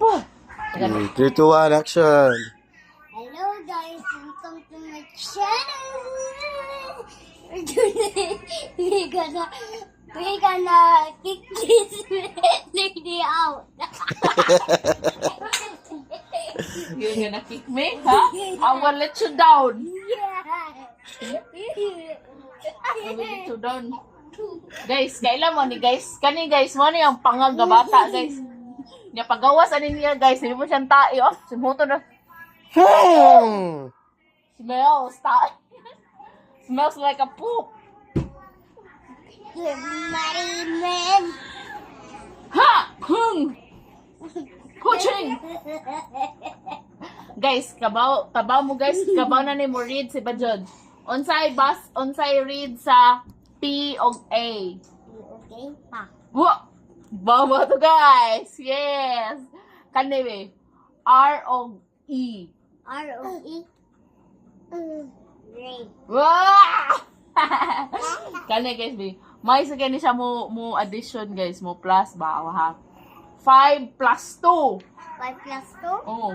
3, 2, 1, action. Hello guys, welcome to my channel. We're gonna kick this lady out. You're gonna kick me, huh? I will let you down. Yeah. I will let you down. Guys, kailan mo ni guys? Kani guys, mo ni ang pangag nga bata, guys. Niya pagawas ani niya, guys. Hindi mo siyang tae, oh. Simuto na. Smells, tae. Smells like a poop. You're married man. Ha! Kuching! Guys, kabaw mo guys, kabaw na ni mo read si Bajod. Unsay read sa P og A. Okay, pa. Wa! Bawa to guys! Yes! Kani R og E. R-O-E. Ray. Wow! Kani guys be. May sa kani siya mo addition guys, mo plus ba ha. 5 plus 2. 5 plus 2? Oh.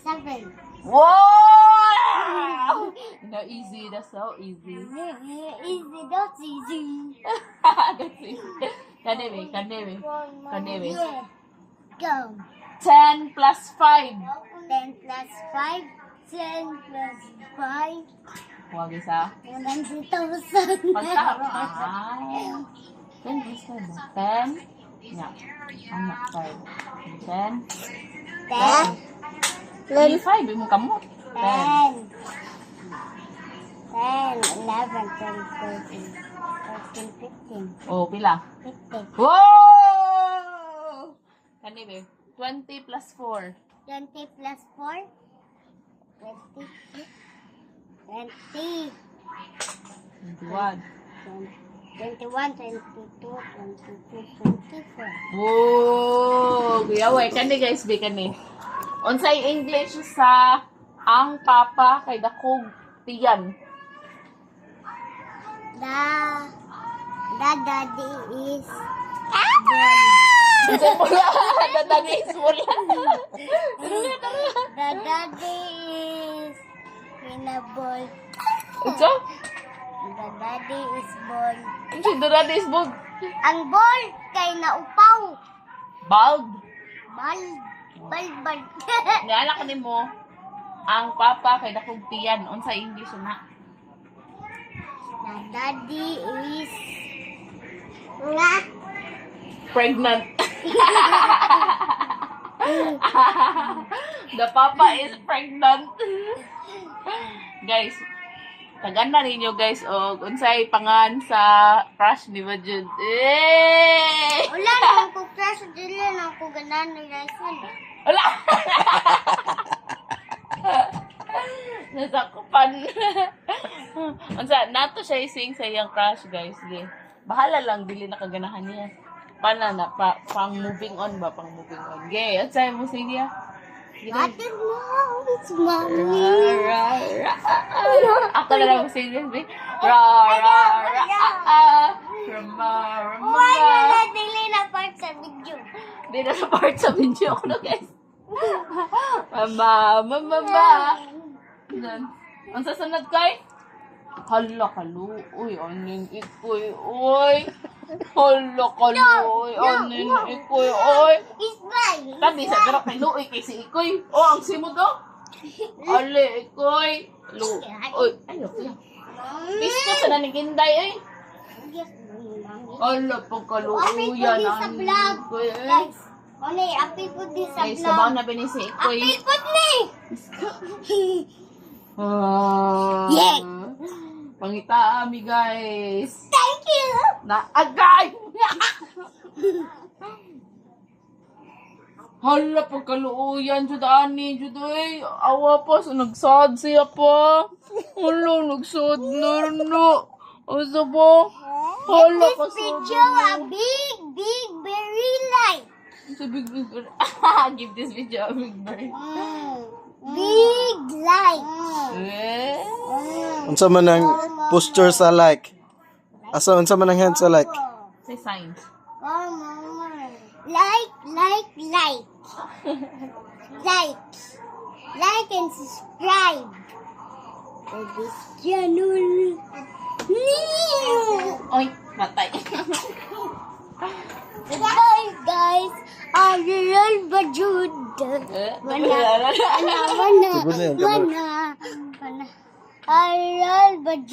7. Wow! No, easy. That's so easy. Easy, that's easy. That's easy. Kanebe. Yeah. Go. 10 plus 5. 10 plus 5. 10 plus 5. Huwag isa. 100,000. Pagtahap. 10 plus 5. 10. Yeah. I'm not 5. 10. 10. Hindi 5. Mo kamo. 10. 10, 11, 12, 13, 14, 15. Oh, pila? 15. Wow! Kanebe. 20 plus 4. 20 plus 4. 20. 20. 21. 21, 22, 23, 24. Whoa! Kuya, wait. Kani guys, be kani. Unsay English sa ang papa kay dakog tiyan. The daddy is Unsay pula? Daddy is pula. the daddy is pinabol. Unsa? The daddy is ball. Unsay daddy is bug? Ang ball kay naupaw. Bald. Bal. Niala ka nimo ang papa kay dakog tiyan. Unsay English na? The daddy is nga. Pregnant. The papa is pregnant. Guys, tagana ninyo guys og unsay pangan sa crush ni Bajud. Wala naman ko crush. Dili na ako ganan ni Raisen. Wala. Nasakupan. Unsa nato siya ising sa iyang crush guys. Sige. Bahala lang dili nakaganahan niya. Pana na pang moving on ba pang moving on. Okay, unsay mo sing niya? Ate mo, it's mommy. Ako na lang sing niya. Why na dili na part sa video? Di na sa part sa video ko na guys. Mama. Yan. Ang sasunod kay? Hala kaluoy, aning ikoy, oy. Hala kaluoy, aning ikoy, oy. It's mine. Tabi sa pero kay luoy kay si ikoy. Oh, ang simo to? Ale ikoy. Oy, ayo kuya. Bisko sa naning kinday ay. Hala pagkaluoyan sa aning vlog. ikoy. Guys, only api po di sa Guys, sabaw vlog. na bini si ikoy. Api po ni. Yeah. Pangita ami guys. Thank you. Na agay. Hala pagkaluoyan jud ani jud ay awa pa so nagsad siya pa. Hala nagsad na no. Asa ba? Hala This kasad. video a big very light. Sa big give this video a big bird. Big light. Eh? Unsa man ang posture sa like? Unsa man ang hand sa like? Say signs. Like. Like and subscribe to this channel. Oy, matay. Goodbye, guys. Aral Bajud. Mana. Siguro na yan, kamera. Mana. Aral Bajud.